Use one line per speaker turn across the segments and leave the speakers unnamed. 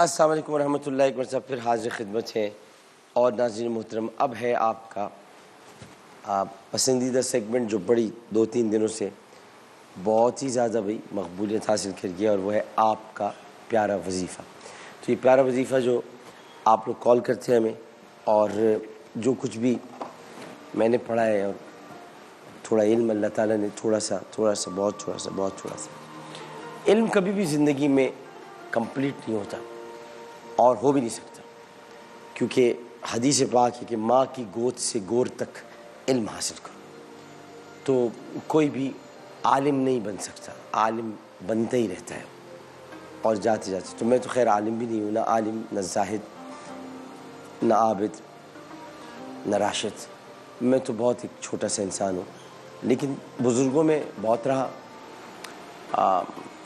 السلام علیکم ورحمۃ اللہ، ایک مرتبہ پھر حاضر خدمت ہے. اور ناظرین محترم، اب ہے آپ کا پسندیدہ سیگمنٹ جو بڑی 2-3 دنوں سے بہت ہی زیادہ مقبولیت حاصل کر گیا، اور وہ ہے آپ کا پیارا وظیفہ. تو یہ پیارا وظیفہ جو آپ لوگ کال کرتے ہیں ہمیں، اور جو کچھ بھی میں نے پڑھا ہے اور تھوڑا علم اللہ تعالیٰ نے تھوڑا سا بہت تھوڑا سا علم کبھی بھی زندگی میں کمپلیٹ نہیں ہوتا اور ہو بھی نہیں سکتا، کیونکہ حدیث پاک ہے کہ ماں کی گود سے گور تک علم حاصل کرو. تو کوئی بھی عالم نہیں بن سکتا، عالم بنتا ہی رہتا ہے اور جاتے جاتے. تو میں تو خیر عالم بھی نہیں ہوں، نہ عالم، نہ زاہد، نہ عابد، نہ راشد. میں تو بہت ایک چھوٹا سا انسان ہوں، لیکن بزرگوں میں بہت رہا.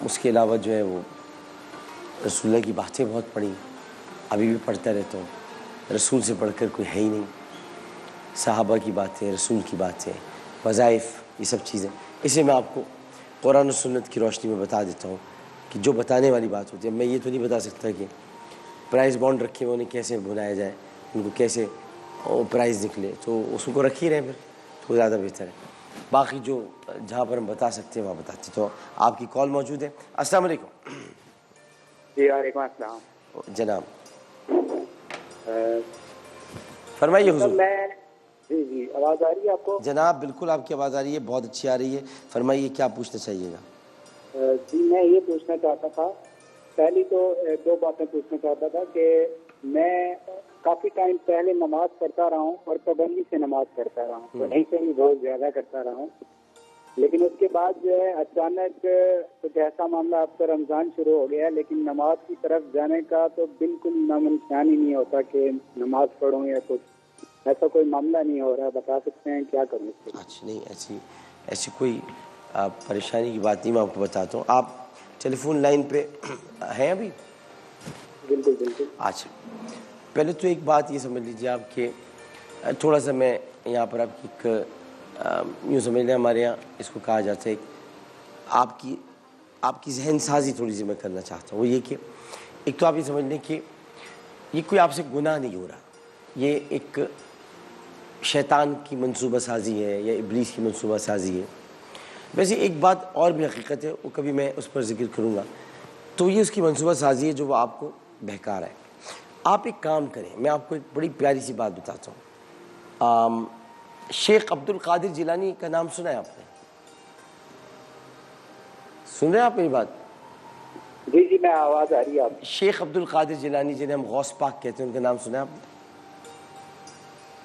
اس کے علاوہ جو ہے وہ رسول اللہ کی باتیں بہت پڑھی، ابھی بھی پڑھتا رہتا ہوں. رسول سے پڑھ کر کوئی ہے ہی نہیں. صحابہ کی باتیں، رسول کی باتیں، وظائف، یہ سب چیزیں. اسے میں آپ کو قرآن و سنت کی روشنی میں بتا دیتا ہوں کہ جو بتانے والی بات ہوتی ہے. میں یہ تو نہیں بتا سکتا کہ پرائز بانڈ رکھے ہوئے انہیں کیسے بنایا جائے، ان کو کیسے پرائز نکلے، تو اس کو رکھ ہی رہے پھر تو زیادہ بہتر ہے. باقی جو جہاں پر ہم بتا سکتے ہیں وہاں بتاتے. تو آپ کی کال موجود ہے. السلام علیکم.
جی وعلیکم السلام
جناب فرمائیے حضور.
جی آواز آ رہی ہے آپ کو؟
جناب بالکل آپ کی آواز آ رہی ہے، بہت اچھی آ رہی ہے. فرمائیے کیا پوچھنا چاہیے گا.
جی میں یہ پوچھنا چاہتا تھا، پہلی تو 2 باتیں پوچھنا چاہتا تھا کہ میں کافی ٹائم پہلے نماز پڑھتا رہا ہوں اور پابندی سے نماز پڑھتا رہا ہوں، پڑھنے سے بھی بہت زیادہ کرتا رہا ہوں. لیکن اس کے بعد جو ہے اچانک کچھ ایسا معاملہ، اب تو رمضان شروع ہو گیا ہے، لیکن نماز کی طرف جانے کا تو بالکل نام نشان ہی نہیں ہوتا کہ نماز پڑھوں یا کچھ ایسا کوئی معاملہ نہیں ہو رہا. بتا سکتے ہیں کیا کروں؟
اچھا نہیں، ایسی کوئی پریشانی کی بات نہیں. میں آپ کو بتاتا ہوں. آپ ٹیلی فون لائن پہ ہیں ابھی؟
بالکل بالکل.
اچھا، پہلے تو ایک بات یہ سمجھ لیجیے آپ کہ تھوڑا سا میں یہاں پر آپ کی ایک یوں سمجھ لیں، ہمارے یہاں اس کو کہا جاتا ہے آپ کی ذہن سازی تھوڑی سی میں کرنا چاہتا ہوں. وہ یہ کہ ایک تو آپ یہ سمجھ لیں کہ یہ کوئی آپ سے گناہ نہیں ہو رہا، یہ ایک شیطان کی منصوبہ سازی ہے یا ابلیس کی منصوبہ سازی ہے. ویسے ایک بات اور بھی حقیقت ہے، وہ کبھی میں اس پر ذکر کروں گا. تو یہ اس کی منصوبہ سازی ہے جو وہ آپ کو بہکا رہا ہے. آپ ایک کام کریں، میں آپ کو ایک بڑی پیاری سی بات بتاتا ہوں. شیخ عبد القادر جیلانی کا نام سنا ہے آپ نے؟ سن رہے ہیں آپ میری بات؟
جی میں آواز آ رہی ہے آپ.
شیخ عبد القادر جیلانی جنہیں ہم غوث پاک کہتے ہیں، ان کا نام سنا ہے آپ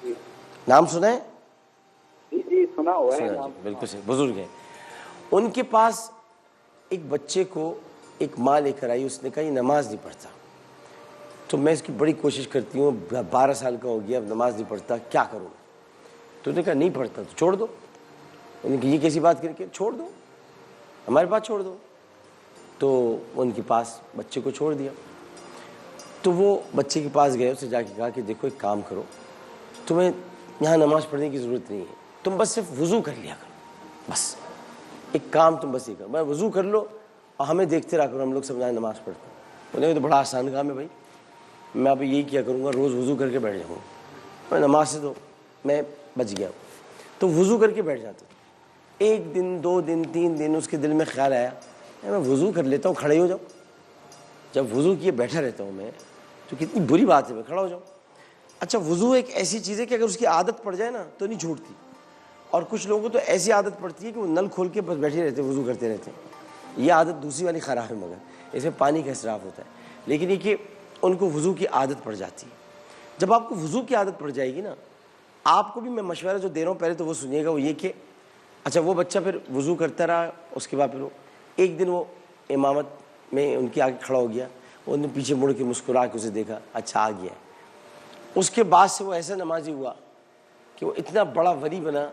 نے؟ نام سنا ہے؟
جی سنا ہوا ہے.
بالکل صحیح، بزرگ ہیں. ان کے پاس ایک بچے کو ایک ماں لے کر آئی، اس نے کہا یہ نماز نہیں پڑھتا. تو میں اس کی بڑی کوشش کرتی ہوں، 12 سال کا ہو گیا، اب نماز نہیں پڑھتا، کیا کروں؟ تو نے کہا نہیں پڑھتا تو چھوڑ دو. انہوں نے کہا یہ کیسی بات کر کے چھوڑ دو، ہمارے پاس چھوڑ دو. تو ان کے پاس بچے کو چھوڑ دیا. تو وہ بچے کے پاس گئے، اسے جا کے کہا کہ دیکھو ایک کام کرو، تمہیں یہاں نماز پڑھنے کی ضرورت نہیں ہے، تم بس صرف وضو کر لیا کرو. بس ایک کام تم بس یہ کرو، میں وضو کر لو اور ہمیں دیکھتے رہا کرو، ہم لوگ سب یہاں نماز پڑھتے ہیں. بولے تو بڑا آسان کام ہے بھائی، میں اب یہی کیا کروں گا، روز وضو کر کے بیٹھ جاؤں گا. میں نماز سے تو میں بچ گیا. تو وضو کر کے بیٹھ جاتا. 1 دن 2 دن 3 دن اس کے دل میں خیال آیا میں وضو کر لیتا ہوں، کھڑے ہو جاؤں. جب وضو کیے بیٹھا رہتا ہوں میں تو کتنی بری بات ہے، میں کھڑا ہو جاؤں. اچھا وضو ایک ایسی چیز ہے کہ اگر اس کی عادت پڑ جائے نا تو نہیں چھوٹتی. اور کچھ لوگوں کو تو ایسی عادت پڑتی ہے کہ وہ نل کھول کے بس بیٹھے رہتے ہیں، وضو کرتے رہتے ہیں. یہ عادت دوسری والی خراب ہے، مگر اس میں پانی کا اسراف ہوتا ہے. لیکن یہ کہ ان کو وضو کی عادت پڑ جاتی ہے. جب آپ کو وضو کی عادت پڑ جائے گی نا، آپ کو بھی میں مشورہ جو دے رہا ہوں پہلے تو وہ سنیے گا. وہ یہ کہ اچھا وہ بچہ پھر وضو کرتا رہا، اس کے بعد پھر وہ ایک دن وہ امامت میں ان کے آگے کھڑا ہو گیا. انہوں نے پیچھے مڑ کے مسکرا کے اسے دیکھا، اچھا آ گیا ہے. اس کے بعد سے وہ ایسا نمازی ہوا کہ وہ اتنا بڑا ولی بنا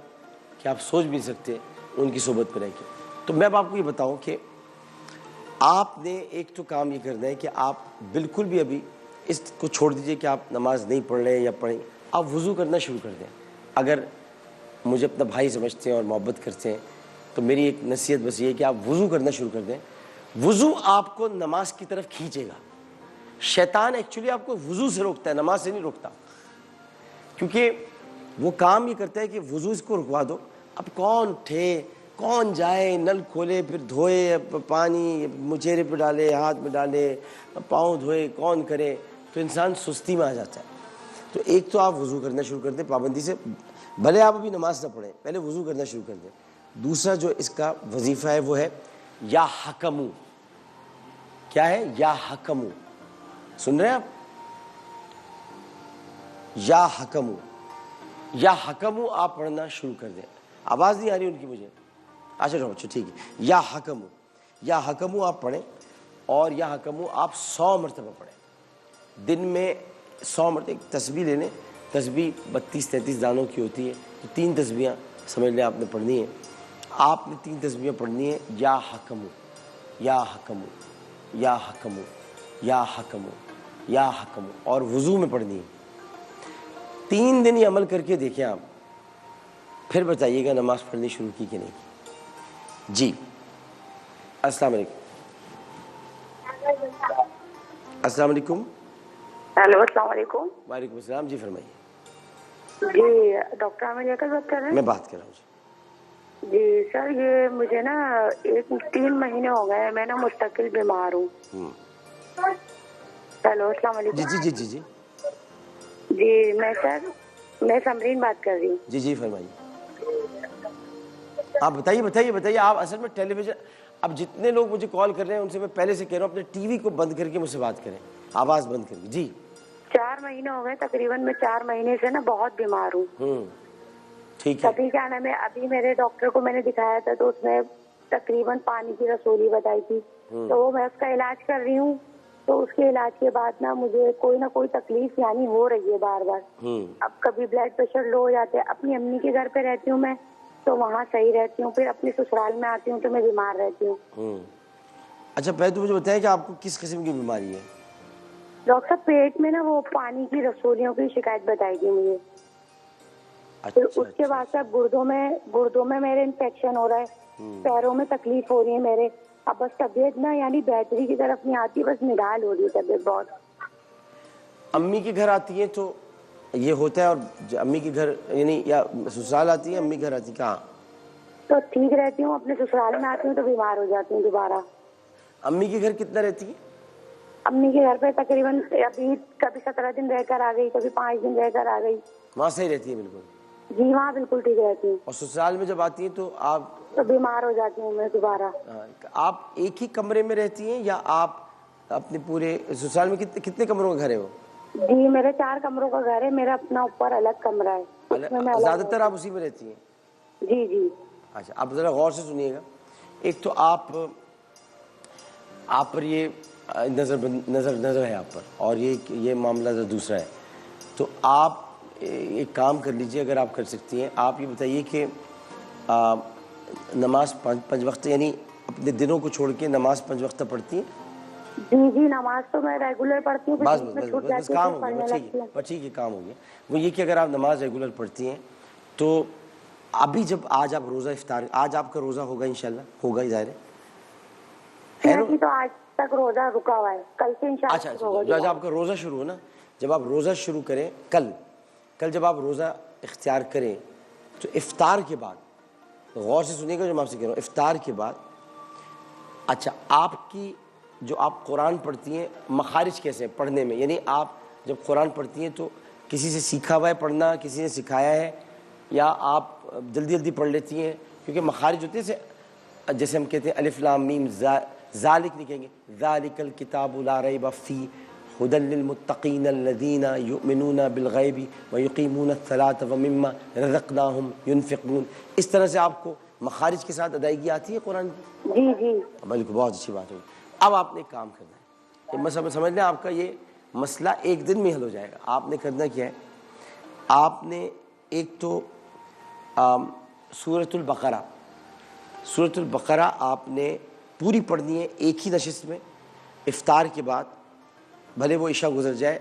کہ آپ سوچ بھی نہیں سکتے ان کی صحبت میں رہ کے. تو میں اب آپ کو یہ بتاؤں کہ آپ نے ایک تو کام یہ کرنا ہے کہ آپ بالکل بھی ابھی اس کو چھوڑ دیجئے کہ آپ نماز نہیں پڑھ رہے ہیں یا پڑھیں، آپ وضو کرنا شروع کر دیں. اگر مجھے اپنا بھائی سمجھتے ہیں اور محبت کرتے ہیں تو میری ایک نصیحت بس یہ ہے کہ آپ وضو کرنا شروع کر دیں. وضو آپ کو نماز کی طرف کھینچے گا. شیطان ایکچولی آپ کو وضو سے روکتا ہے, نماز سے نہیں روکتا, کیونکہ وہ کام یہ کرتا ہے کہ وضو اس کو رکوا دو. اب کون اٹھے, کون جائے, نل کھولے, پھر دھوئے, پانی چہرے پہ ڈالے, ہاتھ میں ڈالے, پاؤں دھوئے, کون کرے, تو انسان سستی میں آ جاتا ہے. تو ایک تو آپ وضو کرنا شروع کر دیں پابندی سے, بھلے آپ ابھی نماز نہ پڑھیں, پہلے وضو کرنا شروع کر دیں. دوسرا جو اس کا وظیفہ ہے وہ ہے یا حکمو. کیا ہے؟ یا حکمو. سن رہے ہیں آپ؟ یا حکمو, یا حکمو آپ پڑھنا شروع کر دیں. آواز نہیں آ رہی ان کی مجھے؟ اچھا ٹھیک ہے. یا حکمو, یا حکمو آپ پڑھیں, اور یا حکمو آپ 100 مرتبہ پڑھیں. دن میں 100 مرتبہ. ایک تسبیح لے لیں, تسبیح 32-33 دانوں کی ہوتی ہے, تو 3 تسبیحاں سمجھ لیں آپ نے پڑھنی ہیں. آپ نے 3 تسبیحاں پڑھنی ہیں, یا حکمو, یا حکمو, یا حکمو, یا حکمو, یا حکمو, اور وضو میں پڑھنی ہے. 3 دن یہ عمل کر کے دیکھیں آپ, پھر بتائیے گا نماز پڑھنی شروع کی کہ نہیں کی. جی السلام علیکم. السلام علیکم.
ہیلو السلام علیکم.
وعلیکم السلام. جی فرمائیے.
جی ڈاکٹر عامر کا بات کر رہے ہیں؟
میں بات کر رہا ہوں.
جی سر, یہ مجھے نا 3 مہینے ہو گئے, میں نا مستقل بیمار ہوں. ہیلو السلام علیکم.
جی جی جی جی
جی میں سمرین بات کر رہی ہوں.
جی فرمائیے. آپ بتائیے. آپ اصل میں ٹیلی ویژن, اب جتنے لوگ مجھے کال کر رہے ہیں ان سے میں پہلے سے کہہ رہا ہوں اپنے ٹی وی کو بند کر کے مجھ سے بات کریں, آواز بند کر کے. جی
4 مہینے ہو گئے تقریباً, میں 4 مہینے سے نا بہت بیمار ہوں.
ٹھیک ہے.
ابھی کیا نام ہے, ابھی میرے ڈاکٹر کو میں نے دکھایا تھا تو اس میں تقریباً پانی کی رسولی بتائی تھی, تو وہ میں اس کا علاج کر رہی ہوں. تو اس کے علاج کے بعد نا مجھے کوئی نہ کوئی تکلیف یعنی ہو رہی ہے بار بار. اب کبھی بلڈ پریشر لو ہو جاتے ہیں. اپنی امی کے گھر پہ رہتی ہوں میں تو وہاں صحیح رہتی ہوں, پھر اپنے سسرال میں آتی ہوں تو میں بیمار رہتی ہوں.
اچھا پہلے تو مجھے بتائیں کہ آپ کو کس قسم کی بیماری ہے؟
ڈاکٹر صاحب پیٹ میں نا وہ پانی کی رسولیوں کی شکایت بتائی تھی مجھے. پھر اس کے بعد سے گردوں میں میرے انفیکشن ہو رہا ہے, پیروں میں تکلیف ہو رہی ہے میرے. اب بس طبیعت نا یعنی بہتری کی طرف نہیں آتی, بس نڈال ہو رہی ہے طبیعت بہت.
امی کے گھر آتی ہیں تو یہ ہوتا ہے, اور امی کے گھر یعنی یا سسرال آتی ہے, امی گھر آتی ہے, کہاں؟
تو ٹھیک رہتی ہوں, اپنے سسرال میں آتی ہوں تو بیمار ہو جاتی ہوں دوبارہ.
امی کے گھر کتنا رہتی ہے؟
امی کے گھر پہ تقریباً ابھی کبھی 17 دن رہ کر آ گئی, کبھی 5 دن رہ کر آ گئی.
وہاں صحیح رہتی ہے بالکل؟
جی وہاں بالکل ٹھیک رہتی ہوں.
اور سسرال میں جب آتی ہیں تو آپ
تو بیمار ہو جاتی ہوں میں دوبارہ.
آپ ایک ہی کمرے میں رہتی ہیں یا آپ اپنے پورے سسرال میں کتنے کمروں کا گھر ہے وہ؟
جی میرے 4 کمروں کا گھر ہے, میرا اپنا اوپر الگ کمرہ ہے, اس میں میں
زیادہ تر آپ اسی میں رہتی ہیں؟
جی.
اچھا آپ ذرا غور سے سنیے گا. ایک تو آپ پر یہ نظر ہے آپ پر, اور یہ معاملہ دوسرا ہے. تو آپ ایک کام کر لیجئے اگر آپ کر سکتی ہیں. آپ یہ بتائیے کہ نماز 5 وقت یعنی اپنے دنوں کو چھوڑ کے نماز 5 وقت پڑھتی ہیں؟
جی نماز تو میں ریگولر پڑھتی ہوں,
بس کام ہو گیا. ٹھیک ہے کام ہو گیا. وہ یہ کہ اگر آپ نماز ریگولر پڑھتی ہیں تو ابھی جب آج آپ روزہ افطار, آج آپ کا روزہ ہوگا انشاءاللہ, ہوگا ہی ظاہر ہے.
نہیں تو آج تک روزہ رکا ہوا ہے, کل سے انشاءاللہ.
اچھا جب آپ کا روزہ شروع ہو نا, جب آپ روزہ شروع کریں کل جب آپ روزہ اختیار کریں تو افطار کے بعد, غور سے سنیے گا جو میں آپ سے کہہ رہا ہوں, افطار کے بعد اچھا آپ کی جو آپ قرآن پڑھتی ہیں مخارج کیسے ہیں پڑھنے میں؟ یعنی آپ جب قرآن پڑھتی ہیں تو کسی سے سیکھا ہوا ہے پڑھنا, کسی نے سکھایا ہے, یا آپ جلدی پڑھ لیتی ہیں؟ کیونکہ مخارج ہوتے ہیں جیسے ہم کہتے ہیں الف لام میم ذالک نہیں کہیں گے, ذالک الکتاب لا ریب فیہ ھدی للمتقین الذین یؤمنون بالغیب ویقیمون الصلاۃ ومما رزقناہم ینفقون. اس طرح سے آپ کو مخارج کے ساتھ ادائیگی آتی ہے قرآن کی؟
جی
بالکل, بہت اچھی بات ہوگی. اب آپ نے ایک کام کرنا ہے, یہ سمجھ لیں آپ کا یہ مسئلہ ایک دن میں حل ہو جائے گا. آپ نے کرنا کیا ہے, آپ نے ایک تو سورۃ البقرہ آپ نے پوری پڑھنی ہے ایک ہی نشست میں. افطار کے بعد بھلے وہ عشاء گزر جائے,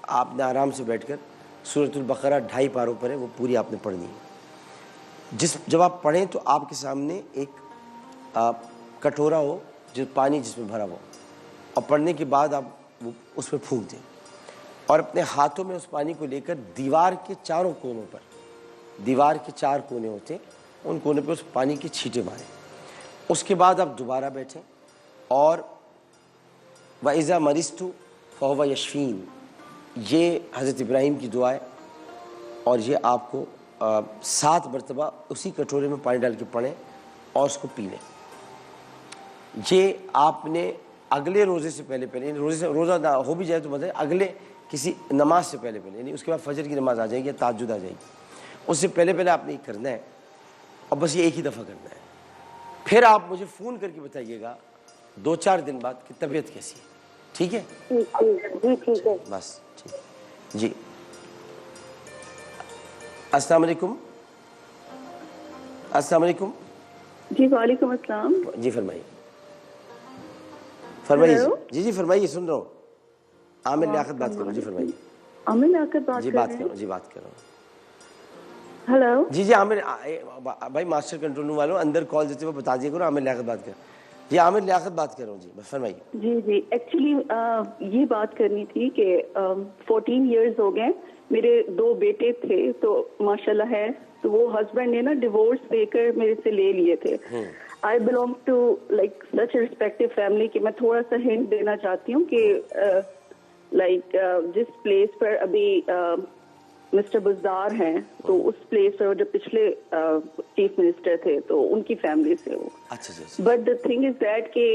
آپ نے آرام سے بیٹھ کر سورۃ البقرہ 2.5 پاروں پر ہے, وہ پوری آپ نے پڑھنی ہے. جب آپ پڑھیں تو آپ کے سامنے ایک کٹورا ہو جو پانی جس میں بھرا ہو, اور پڑھنے کے بعد آپ وہ اس پہ پھونک دیں اور اپنے ہاتھوں میں اس پانی کو لے کر دیوار کے چاروں کونوں پر، دیوار کے 4 کونے ہوتے ہیں، ان کونے پہ اس پانی کی چھینٹے ماریں۔ اس کے بعد آپ دوبارہ بیٹھیں اور وَإِذَا مَرِضْتُ فَهُوَ يَشْفِينِ، یہ حضرت ابراہیم کی دعا ہے، اور یہ آپ کو 7 مرتبہ اسی کٹورے میں پانی ڈال کے پڑھیں اور اس کو پی لیں۔ یہ آپ نے اگلے روزے سے پہلے یعنی روزہ نہ ہو بھی جائے تو مطلب اگلے کسی نماز سے پہلے یعنی اس کے بعد فجر کی نماز آ جائے گی یا تہجد آ جائے گی، اس سے پہلے آپ نے یہ کرنا ہے، اور بس یہ ایک ہی دفعہ کرنا ہے۔ پھر آپ مجھے فون کر کے بتائیے گا 2-4 دن بعد کہ طبیعت کیسی ہے، ٹھیک ہے؟
جی ٹھیک ہے
بس ٹھیک جی۔ السلام علیکم۔ السلام علیکم۔
جی وعلیکم السلام۔
جی فرمائیے فرمائیے جی فرمائیے، سن رہا ہوں۔ عامر لیاقت بات کر رہا ہوں، جی فرمائیے۔
عامر لیاقت بات
جی
کر
بات
رہے
کر
ہیں؟
رہا ہوں، جی بات کر رہا ہوں۔
ہلو
جی عامر بھائی، ماسٹر کنٹرول روم والوں اندر کال دیتے ہوئے بتا دیے کرو عامر لیاقت بات کر۔ جی عامر لیاقت بات کر رہا ہوں، جی بس فرمائیے۔
جی ایکچولی یہ بات کرنی تھی کہ 14 ایئرز ہو گئے، میرے 2 بیٹے تھے تو ماشاءاللہ ہے، تو وہ ہسبینڈ نے نا ڈیورس دے کر میرے سے لے لیے تھے۔ I belong to like such respective family کہ میں تھوڑا سا ہنٹ دینا چاہتی ہوں کہ لائک جس پلیس پر ابھی مسٹر بزدار ہیں تو اس پلیس پر جو پچھلے چیف منسٹر تھے تو ان کی فیملی سے وہ۔ But the thing is that کہ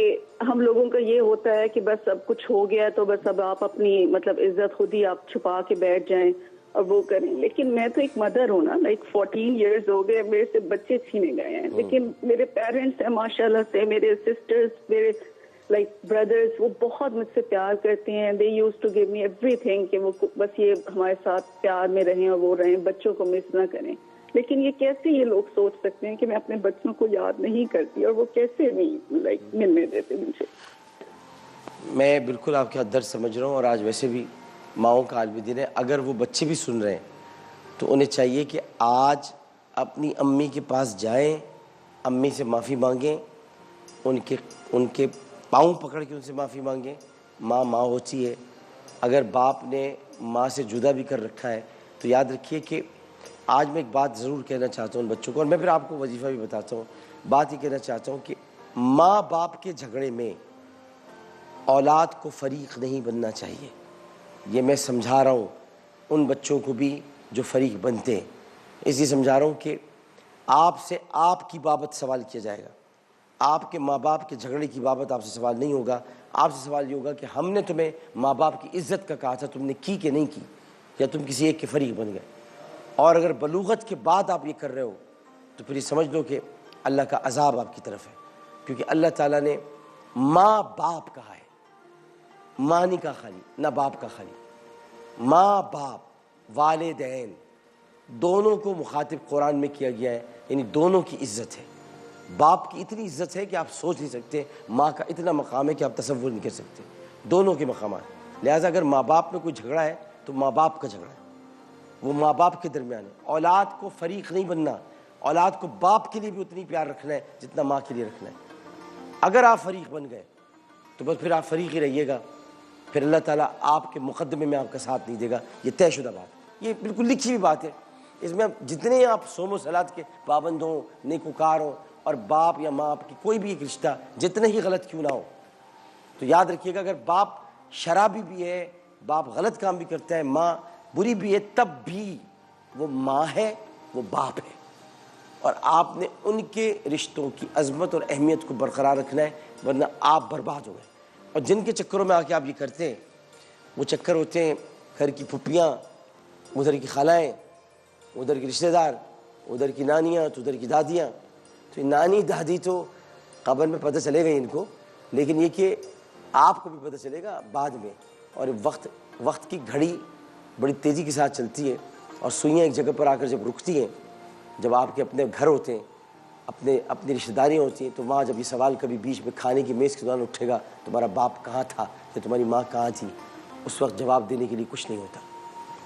ہم لوگوں کا یہ ہوتا ہے کہ بس اب کچھ ہو گیا تو بس اب آپ اپنی مطلب عزت خود ہی آپ چھپا کے بیٹھ جائیں اور وہ کریں، لیکن میں تو ایک مدر ہوں نا، لائک 14 ایئرز ہو گئے میرے سے بچے چھینے گئے ہیں، لیکن میرے پیرنٹس ہیں ماشاءاللہ سے، میرے سسٹرز، میرے لائک بردرز، وہ بہت مجھ سے پیار کرتے ہیں۔ They use to give me everything کہ وہ بس یہ ہمارے ساتھ پیار میں رہیں اور وہ رہیں، بچوں کو مس نہ کریں۔ لیکن یہ کیسے یہ لوگ سوچ سکتے ہیں کہ میں اپنے بچوں کو یاد نہیں کرتی، اور وہ کیسے نہیں لائک ملنے دیتے مجھے؟
میں بالکل آپ کا درد سمجھ رہا ہوں، اور آج ویسے بھی ماؤں کا عالمی دن ہے۔ اگر وہ بچے بھی سن رہے ہیں تو انہیں چاہیے کہ آج اپنی امی کے پاس جائیں، امی سے معافی مانگیں، ان کے پاؤں پکڑ کے ان سے معافی مانگیں۔ ماں ہوتی ہے۔ اگر باپ نے ماں سے جدا بھی کر رکھا ہے تو یاد رکھیے کہ آج میں ایک بات ضرور کہنا چاہتا ہوں ان بچوں کو، اور میں پھر آپ کو وظیفہ بھی بتاتا ہوں۔ بات یہ کہنا چاہتا ہوں کہ ماں باپ کے جھگڑے میں اولاد کو فریق نہیں بننا چاہیے۔ یہ میں سمجھا رہا ہوں ان بچوں کو بھی جو فریق بنتے ہیں، اس لیے سمجھا رہا ہوں کہ آپ سے آپ کی بابت سوال کیا جائے گا، آپ کے ماں باپ کے جھگڑے کی بابت آپ سے سوال نہیں ہوگا۔ آپ سے سوال یہ ہوگا کہ ہم نے تمہیں ماں باپ کی عزت کا کہا تھا، تم نے کی کہ نہیں کی، یا تم کسی ایک کے فریق بن گئے۔ اور اگر بلوغت کے بعد آپ یہ کر رہے ہو تو پھر یہ سمجھ لو کہ اللہ کا عذاب آپ کی طرف ہے، کیونکہ اللہ تعالیٰ نے ماں باپ کہا ہے، ماں نہیں کہا خالی، نہ باپ کا خالی، ماں باپ والدین دونوں کو مخاطب قرآن میں کیا گیا ہے، یعنی دونوں کی عزت ہے۔ باپ کی اتنی عزت ہے کہ آپ سوچ نہیں سکتے، ماں کا اتنا مقام ہے کہ آپ تصور نہیں کر سکتے، دونوں کے مقامات۔ لہٰذا اگر ماں باپ میں کوئی جھگڑا ہے تو ماں باپ کا جھگڑا ہے، وہ ماں باپ کے درمیان ہے۔ اولاد کو فریق نہیں بننا، اولاد کو باپ کے لیے بھی اتنی پیار رکھنا ہے جتنا ماں کے لیے رکھنا ہے۔ اگر آپ فریق بن گئے تو بس پھر آپ فریق ہی رہیے گا، پھر اللہ تعالیٰ آپ کے مقدمے میں آپ کا ساتھ نہیں دے گا۔ یہ طے شدہ بات، یہ بالکل لکھی ہوئی بات ہے۔ اس میں جتنے آپ صوم و صلات کے پابند ہوں، نیکوکار ہوں، اور باپ یا ماں کی کوئی بھی ایک رشتہ جتنے ہی غلط کیوں نہ ہو، تو یاد رکھیے گا اگر باپ شرابی بھی ہے، باپ غلط کام بھی کرتا ہے، ماں بری بھی ہے، تب بھی وہ ماں ہے، وہ باپ ہے، اور آپ نے ان کے رشتوں کی عظمت اور اہمیت کو برقرار رکھنا ہے، ورنہ آپ برباد ہو گئے۔ اور جن کے چکروں میں آ کے آپ یہ کرتے ہیں، وہ چکر ہوتے ہیں گھر کی پھپھیاں، ادھر کی خالائیں، ادھر کی رشتہ دار، ادھر کی نانیاں تو ادھر کی دادیاں۔ تو نانی دادی تو قبر میں پتہ چلے گا ان کو، لیکن یہ کہ آپ کو بھی پتہ چلے گا بعد میں۔ اور وقت کی گھڑی بڑی تیزی کے ساتھ چلتی ہے، اور سوئیاں ایک جگہ پر آ کر جب رکتی ہیں، جب آپ کے اپنے گھر ہوتے ہیں، اپنی رشتہ داریاں ہوتی ہیں، تو وہاں جب یہ سوال کبھی بیچ میں کھانے کی میز کے دوران اٹھے گا، تمہارا باپ کہاں تھا یا تمہاری ماں کہاں تھی، اس وقت جواب دینے کے لیے کچھ نہیں ہوتا،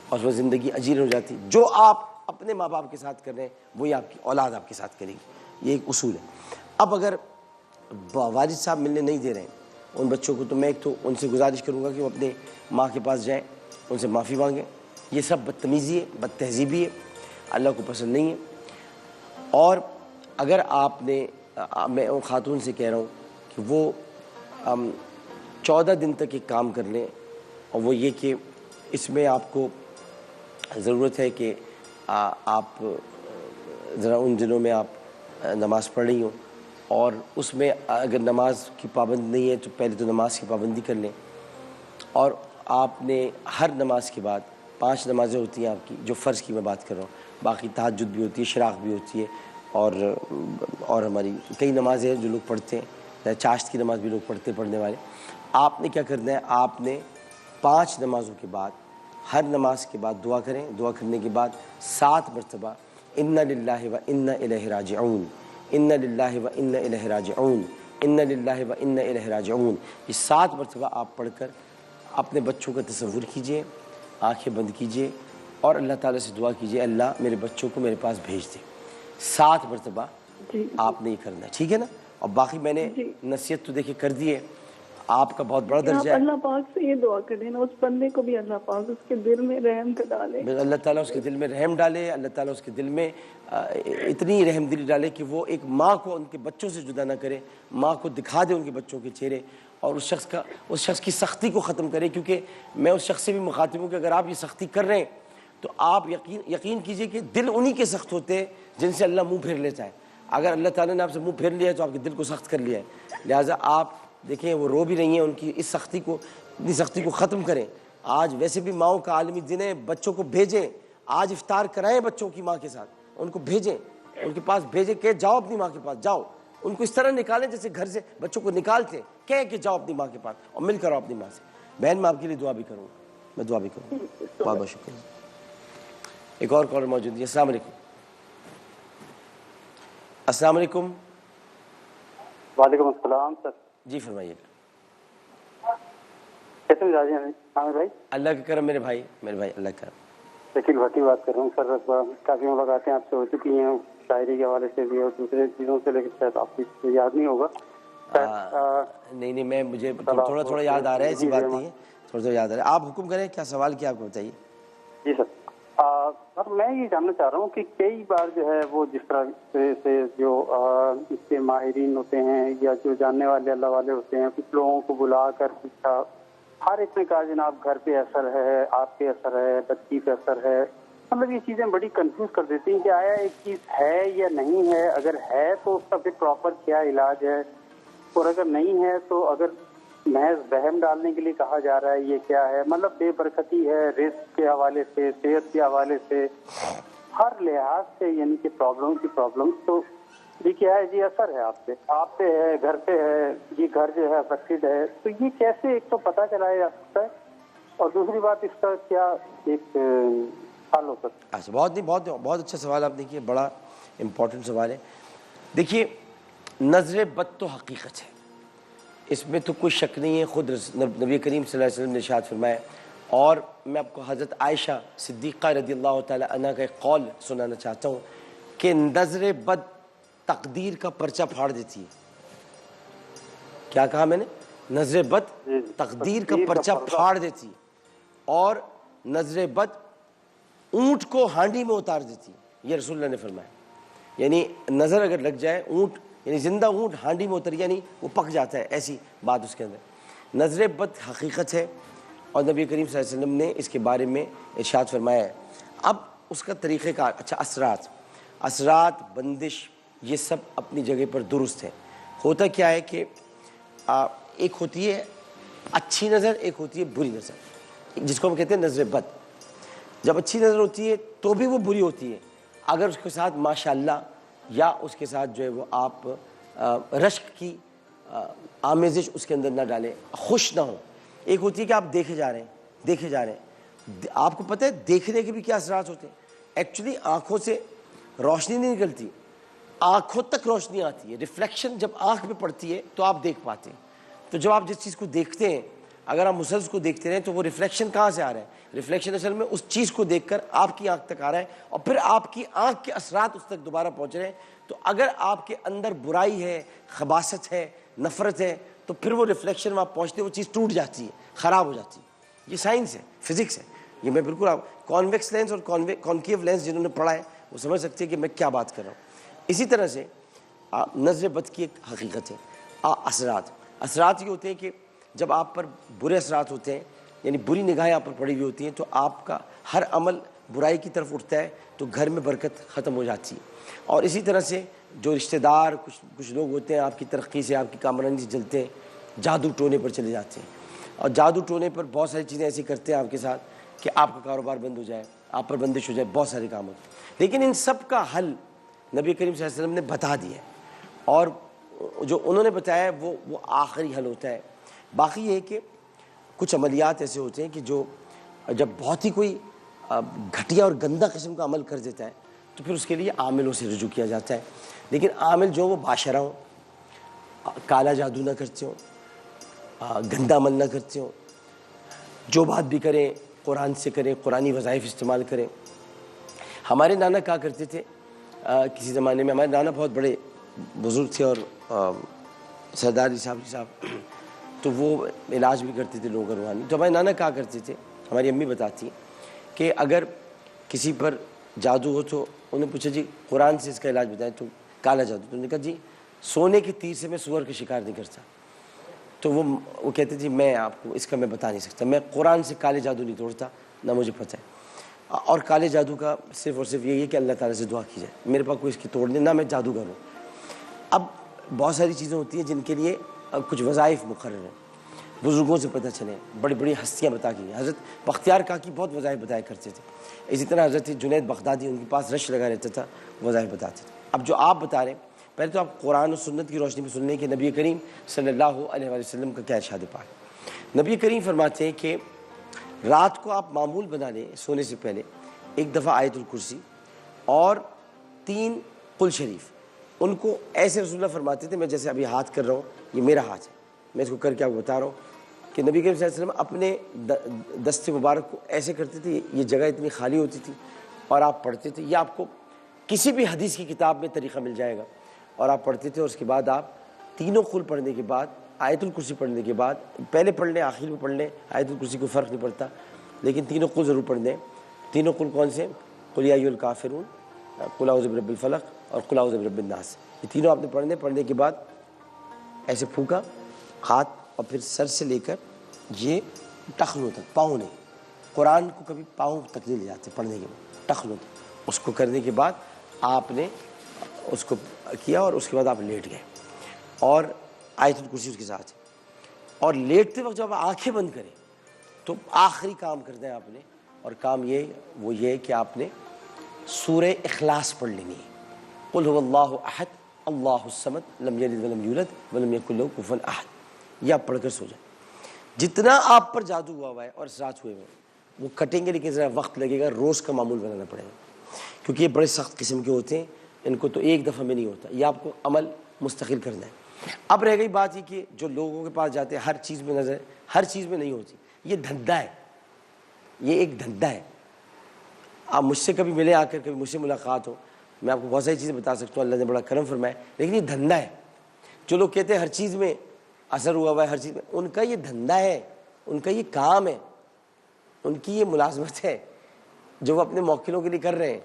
اور اس وقت زندگی عجیب ہو جاتی۔ جو آپ اپنے ماں باپ کے ساتھ کر رہے ہیں وہی آپ کی اولاد آپ کے ساتھ کرے گی، یہ ایک اصول ہے۔ اب اگر والد صاحب ملنے نہیں دے رہے ہیں ان بچوں کو تو میں ایک تو ان سے گزارش کروں گا کہ وہ اپنے ماں کے پاس جائیں, ان سے معافی مانگیں. یہ سب بدتمیزی ہے, بد تہذیبی ہے, اللہ کو پسند نہیں ہے. اور اگر آپ نے, میں ان خاتون سے کہہ رہا ہوں کہ وہ 14 دن تک ایک کام کر لیں, اور وہ یہ کہ اس میں آپ کو ضرورت ہے کہ آپ ذرا ان دنوں میں آپ نماز پڑھ رہی ہوں, اور اس میں اگر نماز کی پابند نہیں ہے تو پہلے تو نماز کی پابندی کر لیں. اور آپ نے ہر نماز کے بعد 5 نمازیں ہوتی ہیں آپ کی, جو فرض کی میں بات کر رہا ہوں, باقی تہجد بھی ہوتی ہے, شراق بھی ہوتی ہے, اور ہماری کئی نمازیں ہیں جو لوگ پڑھتے ہیں, چاشت کی نماز بھی لوگ پڑھتے ہیں پڑھنے والے. آپ نے کیا کرنا ہے, آپ نے 5 نمازوں کے بعد ہر نماز کے بعد دعا کریں. دعا کرنے کے بعد 7 مرتبہ انا للہ و انا الیہ راجعون, انا للہ و انا الیہ راجعون, انا للہ و انا الیہ راجعون. یہ 7 مرتبہ آپ پڑھ کر اپنے بچوں کا تصور کیجئے, آنکھیں بند کیجئے, اور اللہ تعالیٰ سے دعا کیجئے اللہ میرے بچوں کو میرے پاس بھیج دے. 7 مرتبہ آپ نے یہ کرنا ہے, ٹھیک ہے نا؟ اور باقی میں نے نصیحت تو دیکھیں کر دی ہے, آپ کا بہت بڑا درجہ ہے.
اللہ پاک سے یہ دعا کریں نا, اس بندے کو بھی اللہ پاک اس کے دل میں رحم کا ڈالے.
اللہ تعالیٰ اس کے دل میں رحم ڈالے, اللہ تعالیٰ اس کے دل میں اتنی رحم دلی ڈالے کہ وہ ایک ماں کو ان کے بچوں سے جدا نہ کرے, ماں کو دکھا دے ان کے بچوں کے چہرے, اور اس شخص کی سختی کو ختم کرے. کیونکہ میں اس شخص سے بھی مخاطب ہوں کہ اگر آپ یہ سختی کر رہے ہیں تو آپ یقین کیجئے کہ دل انہی کے سخت ہوتے ہیں جن سے اللہ منہ پھیر لیتا ہے. اگر اللہ تعالیٰ نے آپ سے منہ پھیر لیا ہے تو آپ کے دل کو سخت کر لیا ہے. لہٰذا آپ دیکھیں وہ رو بھی رہی ہیں, ان کی اس سختی کو ختم کریں. آج ویسے بھی ماؤں کا عالمی دن ہے, بچوں کو بھیجیں, آج افطار کرائیں بچوں کی ماں کے ساتھ, ان کو بھیجیں, ان کے پاس بھیجیں کہ جاؤ اپنی ماں کے پاس جاؤ. ان کو اس طرح نکالیں جیسے گھر سے بچوں کو نکالتے ہیں, کہیں کہ جاؤ اپنی ماں کے پاس اور مل کر آؤ اپنی ماں سے. بہن میں آپ کے لیے دعا بھی کروں گا, میں دعا بھی کروں گا. بہت بہت شکریہ. ایک اور کالر موجود ہے. السلام علیکم. السلام علیکم.
وعلیکم السلام سر.
جی فرمائیے.
کیسے مزاج ہیں عامر بھائی؟
اللہ کا کرم میرے بھائی اللہ کا کرم.
شکیل بھٹی بات کر رہا ہوں سر. کافی ملاقاتیں آپ سے ہو چکی ہیں, شاعری کے حوالے سے بھی اور دوسرے چیزوں سے, لیکن شاید آپ کو یاد نہیں ہوگا.
نہیں میں مجھے تھوڑا یاد آ رہا ہے, ایسی بات نہیں ہے, تھوڑا یاد آ رہا ہے. آپ حکم کریں, کیا سوال کیا آپ کو بتائیے.
جی سر. سر میں یہ جاننا چاہ رہا ہوں کہ کئی بار جو ہے وہ جس طرح سے جو اس کے ماہرین ہوتے ہیں یا جو جاننے والے اللہ والے ہوتے ہیں, کچھ لوگوں کو بلا کر پوچھا, ہر ایک نے کہا جناب گھر پہ اثر ہے, آپ پہ اثر ہے, بچی پہ اثر ہے. مطلب یہ چیزیں بڑی کنفیوز کر دیتی ہیں کہ آیا ایک چیز ہے یا نہیں ہے, اگر ہے تو اس کا پھر پراپر کیا علاج ہے, اور اگر نہیں ہے تو اگر محض وہم ڈالنے کے لیے کہا جا رہا ہے یہ کیا ہے. مطلب بے برکتی ہے رزق کے حوالے سے, صحت کے حوالے سے, ہر لحاظ سے, یعنی کہ پرابلم تو یہ کیا ہے جی اثر ہے آپ پہ ہے, گھر پہ ہے, یہ گھر جو ہے افیکٹڈ ہے. تو یہ کیسے ایک تو پتہ چلایا جا سکتا ہے, اور دوسری بات اس کا کیا ایک حل ہو سکتا ہے.
اچھا, بہت اچھا سوال آپ نے کیا, بڑا امپورٹنٹ سوال ہے. دیکھیے نظر بد تو حقیقت ہے, اس میں تو کوئی شک نہیں ہے. خود نبی کریم صلی اللہ علیہ وسلم نے ارشاد فرمایا, اور میں آپ کو حضرت عائشہ صدیقہ رضی اللہ تعالی عنہ کا ایک قول سنانا چاہتا ہوں کہ نظر بد تقدیر کا پرچہ پھاڑ دیتی ہے. کیا کہا میں نے؟ نظر بد تقدیر کا پرچہ پھاڑ دیتی ہے, اور نظر بد اونٹ کو ہانڈی میں اتار دیتی ہے. یہ رسول اللہ نے فرمایا. یعنی نظر اگر لگ جائے, اونٹ یعنی زندہ اونٹ ہانڈی میں اتر, یعنی وہ پک جاتا ہے, ایسی بات اس کے اندر. نظر بد حقیقت ہے, اور نبی کریم صلی اللہ علیہ وسلم نے اس کے بارے میں ارشاد فرمایا ہے. اب اس کا طریقہ کار, اچھا اثرات بندش یہ سب اپنی جگہ پر درست ہے. ہوتا کیا ہے کہ ایک ہوتی ہے اچھی نظر, ایک ہوتی ہے بری نظر, جس کو ہم کہتے ہیں نظر بد. جب اچھی نظر ہوتی ہے تو بھی وہ بری ہوتی ہے اگر اس کے ساتھ ماشاءاللہ یا اس کے ساتھ جو ہے وہ آپ رشک کی آمیزش اس کے اندر نہ ڈالیں, خوش نہ ہوں. ایک ہوتی ہے کہ آپ دیکھے جا رہے ہیں. آپ کو پتہ ہے دیکھنے کے بھی کیا اثرات ہوتے ہیں. ایکچولی آنکھوں سے روشنی نہیں نکلتی, آنکھوں تک روشنی آتی ہے. ریفلیکشن جب آنکھ پہ پڑتی ہے تو آپ دیکھ پاتے ہیں. تو جب آپ جس چیز کو دیکھتے ہیں, اگر آپ مسلسل کو دیکھتے رہیں تو وہ ریفلیکشن کہاں سے آ رہا ہے؟ ریفلیکشن اصل میں اس چیز کو دیکھ کر آپ کی آنکھ تک آ رہا ہے, اور پھر آپ کی آنکھ کے اثرات اس تک دوبارہ پہنچ رہے ہیں. تو اگر آپ کے اندر برائی ہے, خباثت ہے, نفرت ہے, تو پھر وہ ریفلیکشن وہاں پہنچتے وہ چیز ٹوٹ جاتی ہے, خراب ہو جاتی ہے. یہ سائنس ہے, فزکس ہے. یہ میں بالکل, آپ کانویکس لینس اور کانکیو لینس جنہوں نے پڑھا ہے وہ سمجھ سکتے ہیں کہ میں کیا بات کر رہا ہوں. اسی طرح سے نظر بد کی ایک حقیقت ہے. اثرات یہ ہوتے ہیں کہ جب آپ پر برے اثرات ہوتے ہیں, یعنی بری نگاہیں آپ پر پڑی ہوئی ہوتی ہیں, تو آپ کا ہر عمل برائی کی طرف اٹھتا ہے, تو گھر میں برکت ختم ہو جاتی ہے. اور اسی طرح سے جو رشتہ دار کچھ لوگ ہوتے ہیں آپ کی ترقی سے, آپ کی کامرانی سے جلتے ہیں, جادو ٹونے پر چلے جاتے ہیں, اور جادو ٹونے پر بہت ساری چیزیں ایسی کرتے ہیں آپ کے ساتھ کہ آپ کا کاروبار بند ہو جائے, آپ پر بندش ہو جائے, بہت سارے کام ہوتے ہیں. لیکن ان سب کا حل نبی کریم صلی اللہ علیہ وسلم نے بتا دیا ہے, اور جو انہوں نے بتایا ہے وہ آخری حل ہوتا ہے. باقی یہ ہے کہ کچھ عملیات ایسے ہوتے ہیں کہ جو جب بہت ہی کوئی گھٹیا اور گندہ قسم کا عمل کر دیتا ہے تو پھر اس کے لیے عاملوں سے رجوع کیا جاتا ہے. لیکن عامل جو وہ باشرہ ہوں, کالا جادو نہ کرتے ہوں, گندا عمل نہ کرتے ہوں, جو بات بھی کریں قرآن سے کریں, قرآنی وظائف استعمال کریں. ہمارے نانا کہا کرتے تھے کسی زمانے میں, ہمارے نانا بہت بڑے بزرگ تھے اور سردار جی صاحب, تو وہ علاج بھی کرتے تھے لوگوں کا روحانی. تو ہمارے نانا کہا کرتے تھے, ہماری امی بتاتی ہیں کہ اگر کسی پر جادو ہو تو انہوں نے پوچھا جی قرآن سے اس کا علاج بتائیں, تو کالا جادو, تو انہوں نے کہا جی سونے کے تیر سے میں سور کا شکار نہیں کرتا. تو وہ کہتے جی میں آپ کو اس کا میں بتا نہیں سکتا, میں قرآن سے کالے جادو نہیں توڑتا, نہ مجھے پتہ ہے. اور کالے جادو کا صرف اور صرف یہی ہے کہ اللہ تعالیٰ سے دعا کی جائے, میرے پاس کوئی اس کی توڑ نہیں, نہ میں جادوگر ہوں. اب بہت ساری چیزیں ہوتی ہیں جن کے لیے کچھ وظائف مقرر ہیں, بزرگوں سے پتہ چلے, بڑی بڑی ہستیاں بتا کی. حضرت بختیار کاکی بہت وظائف بتایا کرتے تھے. اسی طرح حضرت جنید بغدادی, ان کے پاس رش لگا رہتا تھا, وظائف بتاتے تھے. اب جو آپ بتا رہے ہیں, پہلے تو آپ قرآن و سنت کی روشنی میں سن لیں کہ نبی کریم صلی اللہ علیہ وسلم کا کیا ارشاد پاک. نبی کریم فرماتے ہیں کہ رات کو آپ معمول بنا لیں سونے سے پہلے ایک دفعہ آیت الکرسی اور 3 قل شریف. ان کو ایسے رسول اللہ فرماتے تھے, میں جیسے ابھی ہاتھ کر رہا ہوں, یہ میرا ہاتھ ہے, میں اس کو کر کے آپ کو بتا رہا ہوں کہ نبی کریم صلی اللہ علیہ وسلم اپنے دست مبارک کو ایسے کرتے تھے, یہ جگہ اتنی خالی ہوتی تھی اور آپ پڑھتے تھے. یہ آپ کو کسی بھی حدیث کی کتاب میں طریقہ مل جائے گا, اور آپ پڑھتے تھے. اور اس کے بعد آپ 3 قل پڑھنے کے بعد, آیت الکرسی پڑھنے کے بعد, پہلے پڑھ لیں آخر میں پڑھ لیں, آیت الکرسی کو فرق نہیں پڑتا, لیکن 3 قل ضرور پڑھ دیں. 3 قل کون سے؟ قل یا ایھا الکافرون, قل اعوذ برب الفلق اور قل اعوذ برب الناس. یہ تینوں آپ نے پڑھنے. پڑھنے کے بعد ایسے پھونکا ہاتھ, اور پھر سر سے لے کر یہ ٹخنوں تک, پاؤں نہیں, قرآن کو کبھی پاؤں تک نہیں لے جاتے پڑھنے کے بعد, ٹخنوں تک. اس کو کرنے کے بعد آپ نے اس کو کیا, اور اس کے بعد آپ لیٹ گئے, اور آیت الکرسی اس کے ساتھ. اور لیٹتے وقت جب آپ آنکھیں بند کریں تو آخری کام کرتے ہیں آپ نے, اور کام وہ یہ کہ آپ نے سورہ اخلاص پڑھ لینی ہے. قل هو اللہ احد اللہ الصمد لم یلد ولم یولد ولم یکن لہ کفوا احد. یہ آپ پڑھ کر سو جائیں. جتنا آپ پر جادو ہوا ہے اور اثرات ہوئے ہیں وہ کٹیں گے, لیکن ذرا وقت لگے گا, روز کا معمول بنانا پڑے گا, کیونکہ یہ بڑے سخت قسم کے ہوتے ہیں, ان کو تو ایک دفعہ میں نہیں ہوتا, یہ آپ کو عمل مستقل کرنا ہے. اب رہ گئی بات یہ کہ جو لوگوں کے پاس جاتے ہیں ہر چیز میں نظر, ہر چیز میں نہیں ہوتی. یہ دھندا ہے, یہ ایک دھندا ہے. آپ مجھ سے کبھی ملے آ کر, کبھی مجھ سے ملاقات ہو, میں آپ کو بہت ساری چیزیں بتا سکتا ہوں, اللہ نے بڑا کرم فرمایا, لیکن یہ دھندا ہے. جو لوگ کہتے ہیں ہر چیز میں اثر ہوا ہوا ہے, ہر چیز میں, ان کا یہ دھندا ہے, ان کا یہ کام ہے, ان کی یہ ملازمت ہے جو وہ اپنے موکلوں کے لیے کر رہے ہیں.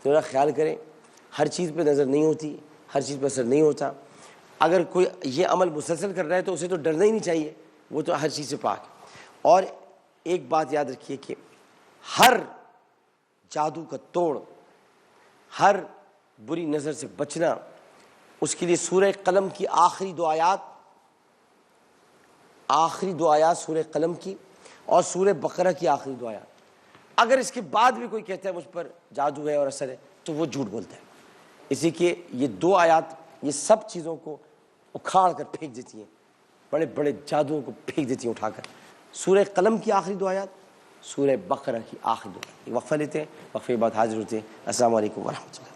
تو ذرا خیال کریں, ہر چیز پہ نظر نہیں ہوتی, ہر چیز پہ اثر نہیں ہوتا. اگر کوئی یہ عمل مسلسل کر رہا ہے تو اسے تو ڈرنا ہی نہیں چاہیے, وہ تو ہر چیز سے پاک. اور ایک بات یاد رکھیے کہ ہر جادو کا توڑ, ہر بری نظر سے بچنا, اس کے لیے سورہ قلم کی آخری 2 آیات سورہ قلم کی اور سورہ بقرہ کی آخری 2 آیات. اگر اس کے بعد بھی کوئی کہتا ہے مجھ پر جادو ہے اور اثر ہے تو وہ جھوٹ بولتا ہے. اسی کہ یہ 2 آیات یہ سب چیزوں کو اکھاڑ کر پھینک دیتی ہیں, بڑے بڑے جادوؤں کو پھینک دیتی ہیں اٹھا کر. سورہ قلم کی آخری 2 آیات, سورہ بقرہ کی آخری 2 آیات. وقفہ لیتے ہیں, وقفے بعد حاضر ہوتے ہیں. السلام علیکم ورحمۃ اللہ.